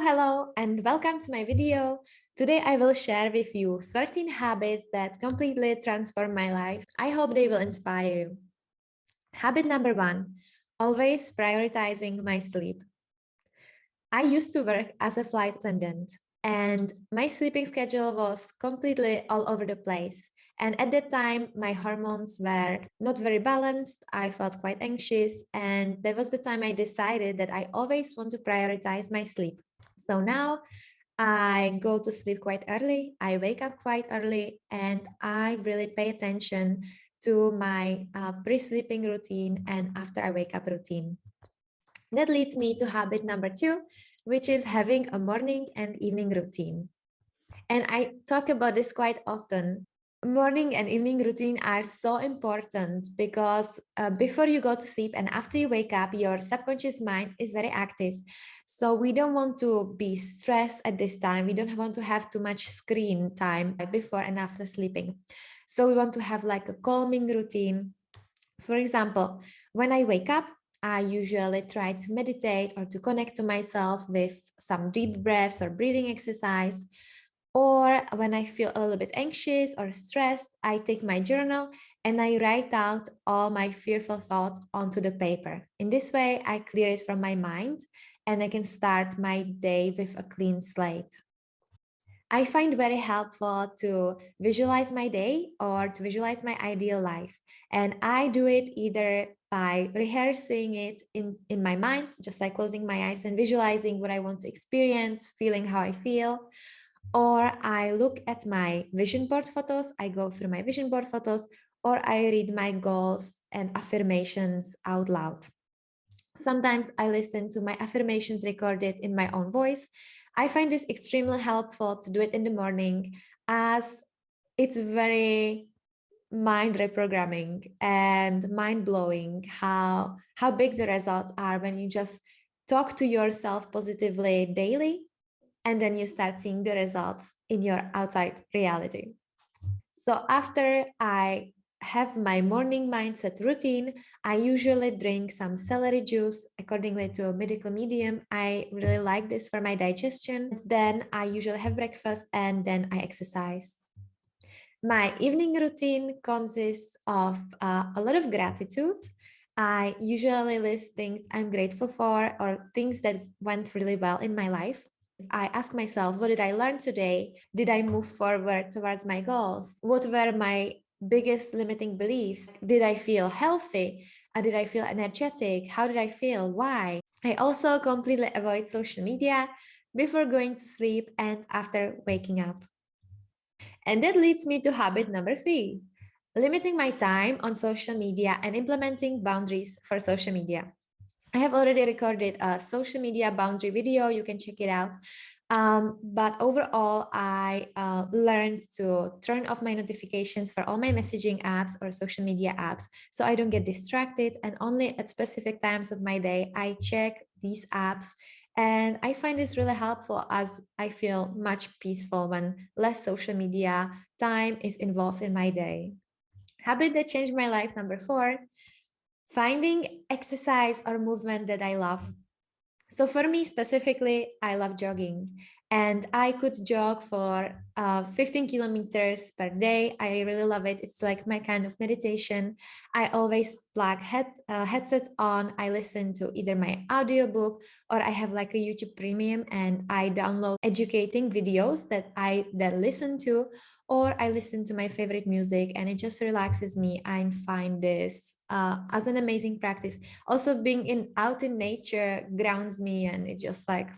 Hello, and welcome to my video. Today I will share with you 13 habits that completely transform my life. I hope they will inspire you. Habit number 1, always prioritizing my sleep. I used to work as a flight attendant, and my sleeping schedule was completely all over the place. And at that time, my hormones were not very balanced. I felt quite anxious, and that was the time I decided that I always want to prioritize my sleep. So now I go to sleep quite early, I wake up quite early, and I really pay attention to my pre-sleeping routine and after I wake up routine. That leads me to habit number 2, which is having a morning and evening routine. And I talk about this quite often. Morning and evening routine are so important because before you go to sleep and after you wake up, your subconscious mind is very active. So we don't want to be stressed at this time. We don't want to have too much screen time before and after sleeping. So we want to have like a calming routine. For example, when I wake up, I usually try to meditate or to connect to myself with some deep breaths or breathing exercise. Or when I feel a little bit anxious or stressed, I take my journal and I write out all my fearful thoughts onto the paper. In this way, I clear it from my mind and I can start my day with a clean slate. I find very helpful to visualize my day or to visualize my ideal life. And I do it either by rehearsing it in my mind, just like closing my eyes and visualizing what I want to experience, feeling how I feel, or I look at my vision board photos, I go through my vision board photos, or I read my goals and affirmations out loud. Sometimes I listen to my affirmations recorded in my own voice. I find this extremely helpful to do it in the morning as it's very mind reprogramming and mind blowing how big the results are when you just talk to yourself positively daily and then you start seeing the results in your outside reality. So after I have my morning mindset routine, I usually drink some celery juice accordingly to a medical medium. I really like this for my digestion. Then I usually have breakfast and then I exercise. My evening routine consists of a lot of gratitude. I usually list things I'm grateful for or things that went really well in my life. I ask myself, what did I learn today? Did I move forward towards my goals? What were my biggest limiting beliefs? Did I feel healthy? Did I feel energetic? How did I feel? Why? I also completely avoid social media before going to sleep and after waking up. And that leads me to habit number 3, limiting my time on social media and implementing boundaries for social media. I have already recorded a social media boundary video. You can check it out. But overall, I learned to turn off my notifications for all my messaging apps or social media apps so I don't get distracted. And only at specific times of my day, I check these apps. And I find this really helpful as I feel much peaceful when less social media time is involved in my day. Habit that changed my life, number 4, finding exercise or movement that I love. So for me specifically, I love jogging and I could jog for 15 kilometers per day. I really love it. It's like my kind of meditation. I always plug headsets on. I listen to either my audiobook or I have like a YouTube premium and I download educating videos that I then listen to, or I listen to my favorite music and it just relaxes me. I find this as an amazing practice. Also being out in nature grounds me and it's just like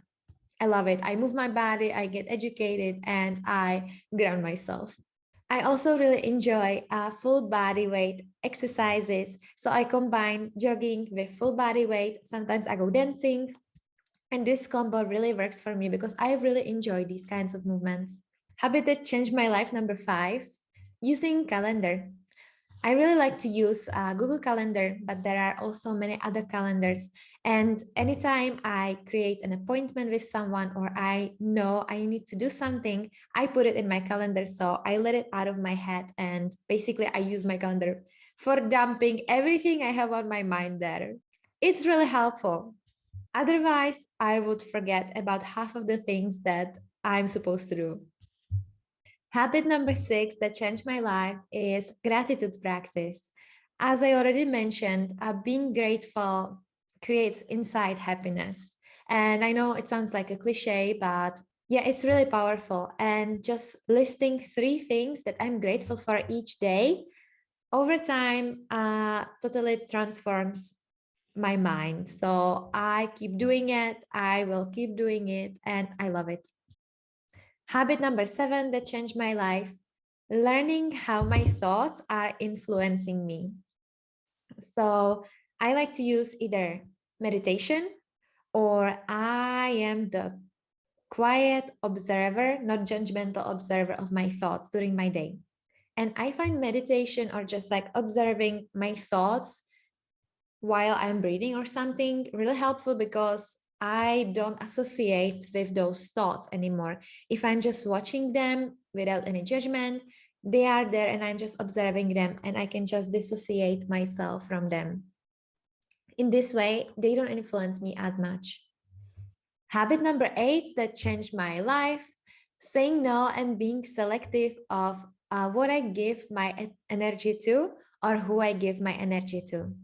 I love it. I move my body, I get educated, and I ground myself. I also really enjoy full body weight exercises. So I combine jogging with full body weight. Sometimes I go dancing. And this combo really works for me because I really enjoy these kinds of movements. Habit that changed my life, number 5, using calendar. I really like to use Google Calendar, but there are also many other calendars. And anytime I create an appointment with someone or I know I need to do something, I put it in my calendar. So I let it out of my head. And basically, I use my calendar for dumping everything I have on my mind there. It's really helpful. Otherwise, I would forget about half of the things that I'm supposed to do. Habit number 6 that changed my life is gratitude practice. As I already mentioned, being grateful creates inside happiness. And I know it sounds like a cliche, but yeah, it's really powerful. And just listing 3 things that I'm grateful for each day over time totally transforms my mind. So I keep doing it, I will keep doing it, and I love it. Habit number 7 that changed my life, learning how my thoughts are influencing me. So I like to use either meditation or I am the quiet observer, not judgmental observer of my thoughts during my day. And I find meditation or just like observing my thoughts while I'm breathing or something really helpful because I don't associate with those thoughts anymore. If I'm just watching them without any judgment, they are there and I'm just observing them and I can just dissociate myself from them. In this way, they don't influence me as much. Habit number 8 that changed my life, saying no and being selective of what I give my energy to or who I give my energy to.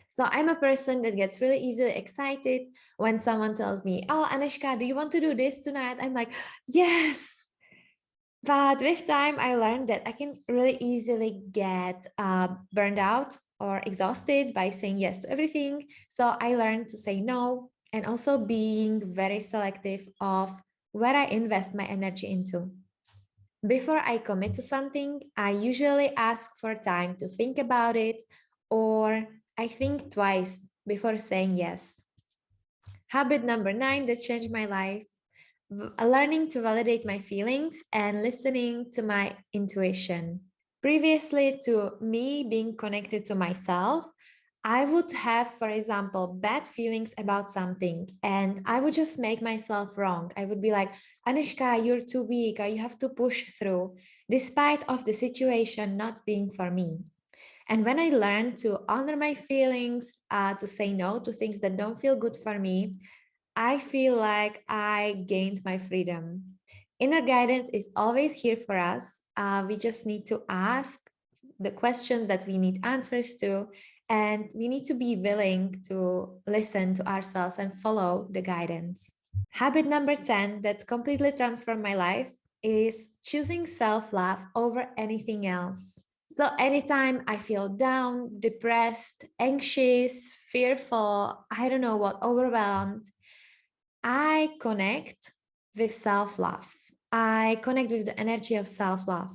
So I'm a person that gets really easily excited when someone tells me, "Oh, Anishka, do you want to do this tonight?" I'm like, "Yes." But with time, I learned that I can really easily get burned out or exhausted by saying yes to everything. So I learned to say no and also being very selective of where I invest my energy into. Before I commit to something, I usually ask for time to think about it, or I think twice before saying yes. Habit number 9 that changed my life, learning to validate my feelings and listening to my intuition. Previously to me being connected to myself, I would have, for example, bad feelings about something and I would just make myself wrong. I would be like, Anushka, you're too weak, or you have to push through, despite of the situation not being for me. And when I learned to honor my feelings, to say no to things that don't feel good for me, I feel like I gained my freedom. Inner guidance is always here for us. We just need to ask the questions that we need answers to, and we need to be willing to listen to ourselves and follow the guidance. Habit number 10 that completely transformed my life is choosing self love over anything else. So, anytime I feel down, depressed, anxious, fearful, I don't know what, overwhelmed, I connect with self love. I connect with the energy of self love.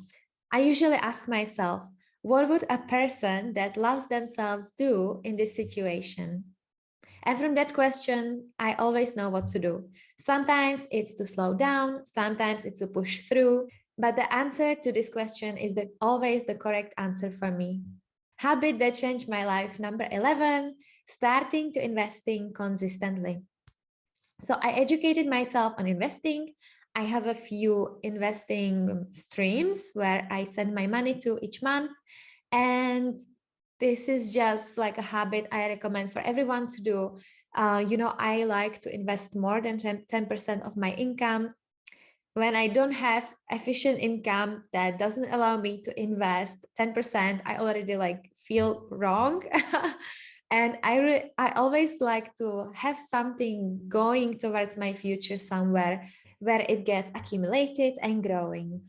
I usually ask myself, what would a person that loves themselves do in this situation? And from that question, I always know what to do. Sometimes it's to slow down, sometimes it's to push through, but the answer to this question is always the correct answer for me. Habit that changed my life, number 11, starting to investing consistently. So I educated myself on investing. I have a few investing streams where I send my money to each month. And this is just like a habit I recommend for everyone to do. I like to invest more than 10% of my income. When I don't have efficient income that doesn't allow me to invest 10%, I already like feel wrong. And I always like to have something going towards my future somewhere where it gets accumulated and growing.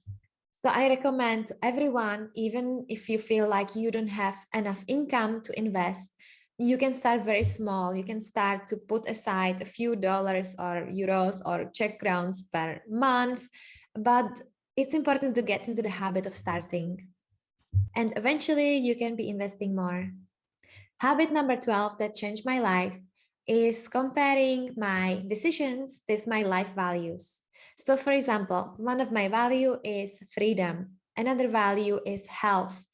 So I recommend to everyone, even if you feel like you don't have enough income to invest, you can start very small. You can start to put aside a few dollars or euros or Czech crowns per month. But it's important to get into the habit of starting. And eventually you can be investing more. Habit number 12 that changed my life is comparing my decisions with my life values. So, for example, one of my value is freedom. Another value is health.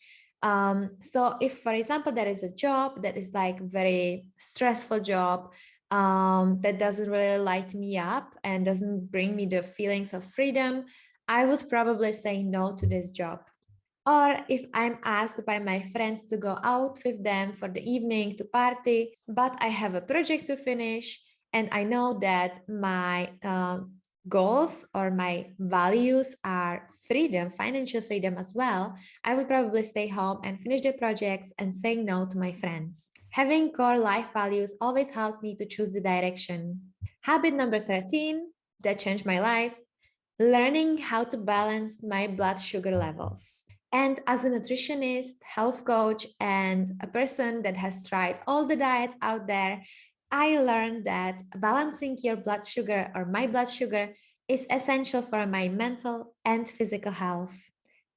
So if, for example, there is a job that is like very stressful job that doesn't really light me up and doesn't bring me the feelings of freedom, I would probably say no to this job. Or if I'm asked by my friends to go out with them for the evening to party, but I have a project to finish, And I know that my goals or my values are freedom, financial freedom as well, I would probably stay home and finish the projects and saying no to my friends. Having core life values always helps me to choose the direction. Habit number 13 that changed my life, learning how to balance my blood sugar levels. And as a nutritionist, health coach, and a person that has tried all the diets out there, I learned that balancing your blood sugar or my blood sugar is essential for my mental and physical health.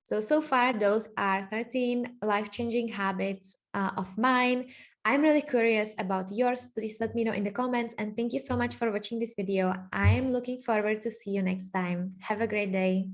So far, those are 13 life changing habits of mine. I'm really curious about yours. Please let me know in the comments. And thank you so much for watching this video. I am looking forward to see you next time. Have a great day.